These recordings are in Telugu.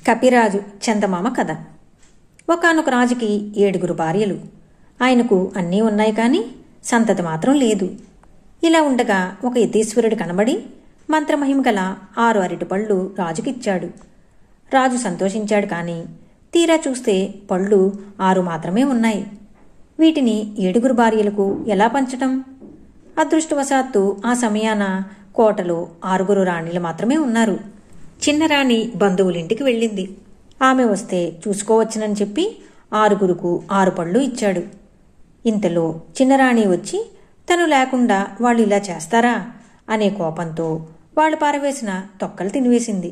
కపిరాజు చందమామ కథ. ఒకానొక రాజుకి 7 భార్యలు. ఆయనకు అన్నీ ఉన్నాయి కానీ సంతతి మాత్రం లేదు. ఇలా ఉండగా ఒక యతీశ్వరుడు కనబడి మంత్రమహిమ గల 6 అరటిపళ్ళు రాజుకిచ్చాడు. రాజు సంతోషించాడు. కానీ తీరా చూస్తే పళ్ళు 6 మాత్రమే ఉన్నాయి. వీటిని 7 భార్యలకు ఎలా పంచటం? అదృష్టవశాత్తు ఆ సమయాన కోటలో 6 రాణిలు మాత్రమే ఉన్నారు. చిన్నరాణి బంధువులింటికి వెళ్ళింది. ఆమె వస్తే చూసుకోవచ్చునని చెప్పి 6 పళ్ళు ఇచ్చాడు. ఇంతలో చిన్నరాణి వచ్చి తను లేకుండా వాళ్ళు ఇలా చేస్తారా అనే కోపంతో వాళ్ళు పారవేసిన తొక్కలు తినివేసింది.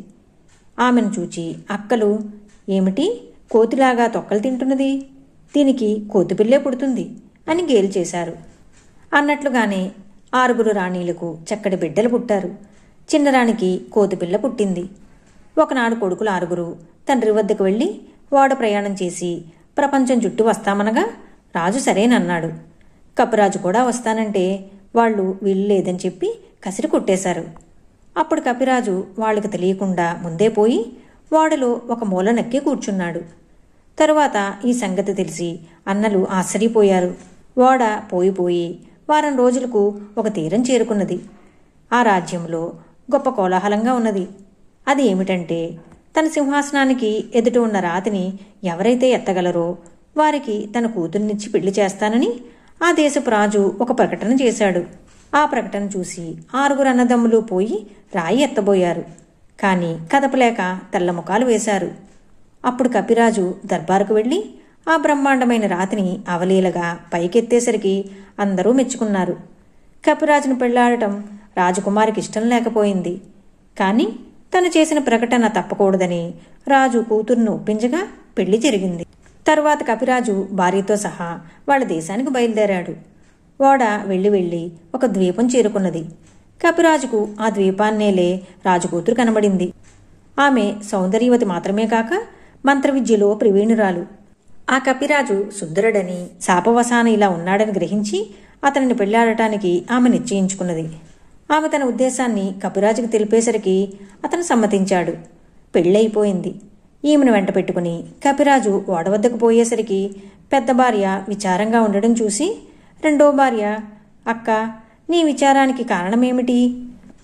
ఆమెను చూచి అక్కలు, ఏమిటి కోతిలాగా తొక్కలు తింటున్నది, దీనికి కోతిపిల్లే పుడుతుంది అని గేలు చేశారు. అన్నట్లుగానే 6 రాణీలకు చక్కటి బిడ్డలు పుట్టారు. చిన్నరాణికి కోతిపిల్ల పుట్టింది. ఒకనాడు కొడుకులు 6 తండ్రి వద్దకు వెళ్ళి ఓడ ప్రయాణం చేసి ప్రపంచం చుట్టూ వస్తామనగా రాజు సరేనన్నాడు. కపిరాజు కూడా వస్తానంటే వాళ్ళు వీలు లేదని చెప్పి కసిరి కొట్టేశారు. అప్పుడు కపిరాజు వాళ్ళకి తెలియకుండా ముందే పోయి ఓడలో ఒక మూల నక్కి కూర్చున్నాడు. తరువాత ఈ సంగతి తెలిసి అన్నలు ఆశ్చర్యపోయారు. ఓడ పోయిపోయి వారం రోజులకు ఒక తీరం చేరుకున్నది. ఆ రాజ్యంలో గొప్ప కోలాహలంగా ఉన్నది. అది ఏమిటంటే, తన సింహాసనానికి ఎదుట ఉన్న రాతిని ఎవరైతే ఎత్తగలరో వారికి తన కూతుర్నిచ్చి పెళ్లి చేస్తానని ఆ దేశపు రాజు ఒక ప్రకటన చేశాడు. ఆ ప్రకటన చూసి 6 అన్నదమ్ములు పోయి రాయి ఎత్తబోయారు. కానీ కదపలేక తెల్లముఖాలు వేశారు. అప్పుడు కపిరాజు దర్బారుకు వెళ్ళి ఆ బ్రహ్మాండమైన రాతిని అవలీలగా పైకెత్తేసరికి అందరూ మెచ్చుకున్నారు. కపిరాజును పెళ్లాడటం రాజకుమారికి ఇష్టం లేకపోయింది. కానీ తను చేసిన ప్రకటన తప్పకూడదని రాజు కూతుర్ను ఒప్పించగా పెళ్లి జరిగింది. తరువాత కపిరాజు భార్యతో సహా వాళ్ళ దేశానికి బయలుదేరాడు. ఓడ వెళ్ళి ఒక ద్వీపం చేరుకున్నది. కపిరాజుకు ఆ ద్వీపాన్నేలే రాజుకూతురు కనబడింది. ఆమె సౌందర్యవతి మాత్రమే కాక మంత్రవిద్యలో ప్రవీణురాలు. ఆ కపిరాజు సుందరుడని, శాపవశాన ఇలా ఉన్నాడని గ్రహించి అతనిని పెళ్లాడటానికి ఆమె నిశ్చయించుకున్నది. ఆమె తన ఉద్దేశాన్ని కపిరాజుకు తెలిపేసరికి అతను సమ్మతించాడు. పెళ్ళైపోయింది. ఈమెను వెంట పెట్టుకుని కపిరాజు ఓడ వద్దకు పోయేసరికి పెద్ద భార్య విచారంగా ఉండడం చూసి రెండో భార్య, అక్క, నీ విచారానికి కారణమేమిటి?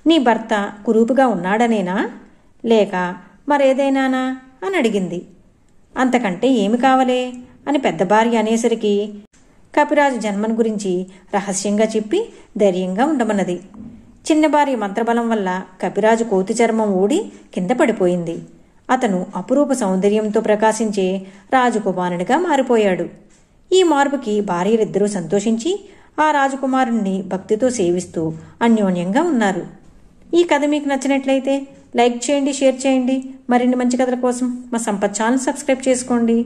నీ భర్త కురూపుగా ఉన్నాడనేనా లేక మరేదైనానా అని అడిగింది. అంతకంటే ఏమి కావలే అని పెద్ద భార్య అనేసరికి కపిరాజు జన్మను గురించి రహస్యంగా చెప్పి ధైర్యంగా ఉండమన్నది. చిన్న భార్య మంత్రబలం వల్ల కపిరాజు కోతి చర్మం ఊడి కింద పడిపోయింది. అతను అపురూప సౌందర్యంతో ప్రకాశించే రాజకుమారునిగా మారిపోయాడు. ఈ మార్పుకి భార్యలిద్దరూ సంతోషించి ఆ రాజకుమారుణ్ణి భక్తితో సేవిస్తూ అన్యోన్యంగా ఉన్నారు. ఈ కథ మీకు నచ్చినట్లయితే లైక్ చేయండి, షేర్ చేయండి. మరిన్ని మంచి కథల కోసం మా సంపత్ ఛానల్ సబ్స్క్రైబ్ చేసుకోండి.